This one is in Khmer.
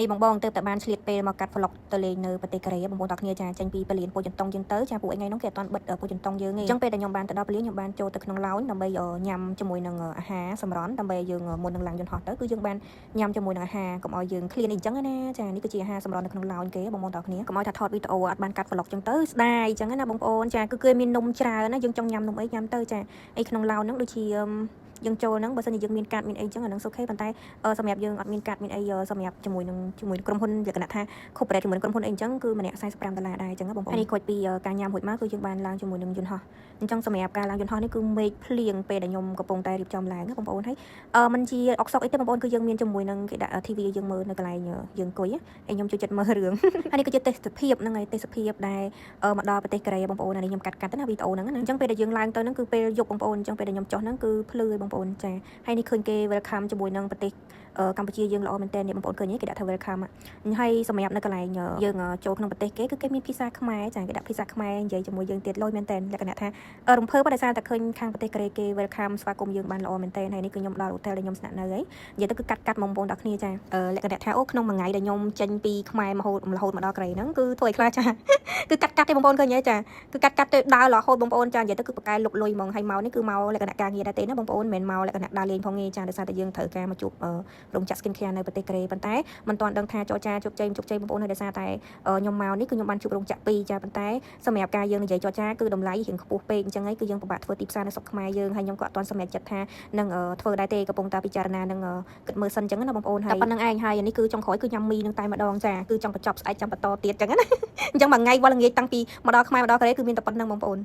នេះបងទៅតែបានឆ្លៀតពេលមកកាត់ vlog ទៅលេងនៅប្រទេសកូរ៉េបងប្អូនទាំងគ្នាចាចេញពីពលានពោធិ៍ចន្ទង់យើងទៅចាពួកថ្ងៃនោះគេអត់ទាន់បិទពោធិ៍ចន្ទង់យើងទេអញ្ចឹងពេលដែលខ្ញុំបានទៅដល់ពលានខ្ញុំបានចូលទៅក្នុងឡោញដើម្បីញ៉ាំជាមួយនឹងអាហារសម្រន់ដើម្បីយើងមុននឹងឡើងយន្តហោះទៅគឺយើងបានញ៉ាំជាមួយនឹងអាហារកុំឲ្យយើងឃ្លានអីអញ្ចឹងណាចានេះគឺជាអាហារសម្រន់នៅក្នុងឡោញគេបងប្អូនទាំងគ្នាកុំឲ្យថាថតវីដេអូអត់បានកាត់ vlog អញ្ចឹងទៅស្ដាយអញ្ចឹងណាបងប្អូនចាគឺគេមាននំច្រើនណាយើងចង់ញ៉ាំនំអីញ៉ាំទៅចាអីក្នុងឡោញហ្នឹងដូចជាយើងចូលហ្នឹងបើសិនជាយើងមានកាតមានអីចឹងអាហ្នឹងសុខេប៉ុន្តែសម្រាប់យើងអត់មានកាតមានអីសម្រាប់ជាមួយនឹងក្រុមហ៊ុនលក្ខណៈថា corporate ជាមួយនឹងក្រុមហ៊ុនអីចឹងគឺម្នាក់$45ដែរអញ្ចឹងបងប្អូននេះគាត់ពីការញ៉ាំរួចមកគឺយើងបានឡើងជាមួយនឹងយន្តហោះអញ្ចឹងសម្រាប់ការឡើងយន្តហោះនេះគឺមេឃភ្លៀងពេលដែលខ្ញុំកំពុងតែរៀបចំឡើងបងប្អូនហើយมันជាអុកសុកអីទេបងប្អូនគឺយើងមានជាមួយនឹងគេដាក់ TV យើងមើលនៅកន្លែងយើងអង្គុយហើយខ្ញុំចូលចិត្តមើលរឿងហើយនេះគឺជាទេសភាពហ្នឹងហើយទេសភាពដែលមកដល់ប្រទេសកូរ៉េបងប្អូននេះខ្ញុំកាត់ទៅណាវីដេអូហ្នឹងណាអញ្ចឹងពេលដែលយើងឡើងទៅហ្នឹងគឺពេលយប់បងប្អូនអញ្ចឹងពេលដែលខ្ញុំចុះហ្នឹងគឺភ្លឺបងប្អូនចាហើយនេះឃើញគេ welcome ជាមួយនឹងប្រទេសកម្ពុជាយើងល្អមែនតើបងប្អូនឃើញគេដាក់ថា welcome ហើយសម្រាប់នៅកន្លែងយើងចូលក្នុងប្រទេសគេគឺគេមានភាសាខ្មែរចាគេដាក់ភាសាខ្មែរនិយាយជាមួយយើងទៀតលយមែនតើលក្ខណៈថារំភើបដោយសារតែឃើញខាងប្រទេសកូរ៉េគេ welcome ស្វាគមន៍យើងបានល្អមែនតើហើយនេះគឺខ្ញុំដល់ hotel ដែលខ្ញុំស្នាក់នៅហើយនិយាយទៅគឺកាត់បងប្អូនទាំងគ្នាចាលក្ខណៈថាអូក្នុងមួយថ្ងៃដែលខ្ញុំចេញពីខ្មែររហូតមកដល់កូរ៉េហ្នឹងគឺធ្វើឲ្យខ្លាចចាគឺកាត់ទេបងប្អូនឃើញទេចាគឺកាត់ទៅដើររហូតបងប្អូនចានិយាយទៅគឺបកកែលុកលុយហ្មងហើយមកនេះគឺមកលក្ខណៈការងារដែរទេណាបងប្អូនមិនមែនមកលក្ខណៈដើរលេងផងទេចាដោយសារតែយើងត្រូវការមកជួបរោងចក្រ skin care នៅប្រទេសកូរ៉េប៉ុន្តែមិនទាន់ដឹងថាចរចាជោគជ័យបងប្អូនដោយសារតែខ្ញុំមកនេះគឺខ្ញុំបានជួបរោងចក្រ2ចាប៉ុន្តែសម្រាប់ការយើងនិយាយចរចាគឺតម្លៃរៀងខ្ពស់ពេកអញ្ចឹងហើយគឺយើងពិបាកធ្វើទីផ្សារនៅស្រុកខ្មែរយើងហើយខ្ញុំក៏អត់ទាន់សម្រេចចិត្តថានឹងធ្វើដែរទេកំពុងតែពិចារណានឹងគិតមើលសិនអញ្ចឹងណាបងប្អូនហើយតែប៉ុណ្្នឹងឯងហើយនេះគឺចុងក្រោយគឺញ៉ាំមីនឹងតែម្ដងចាគឺចង់បញ្ចប់ស្អែកចាំបន្តទៀតអញ្ចឹងណាអញ្ចឹងមួយថ្ងៃវល់ល្ងាចតាំងពីមកដល់ខ្មែរមកដល់កូរ៉េគឺមានតែប៉ុណ្្នឹងបងប្អូន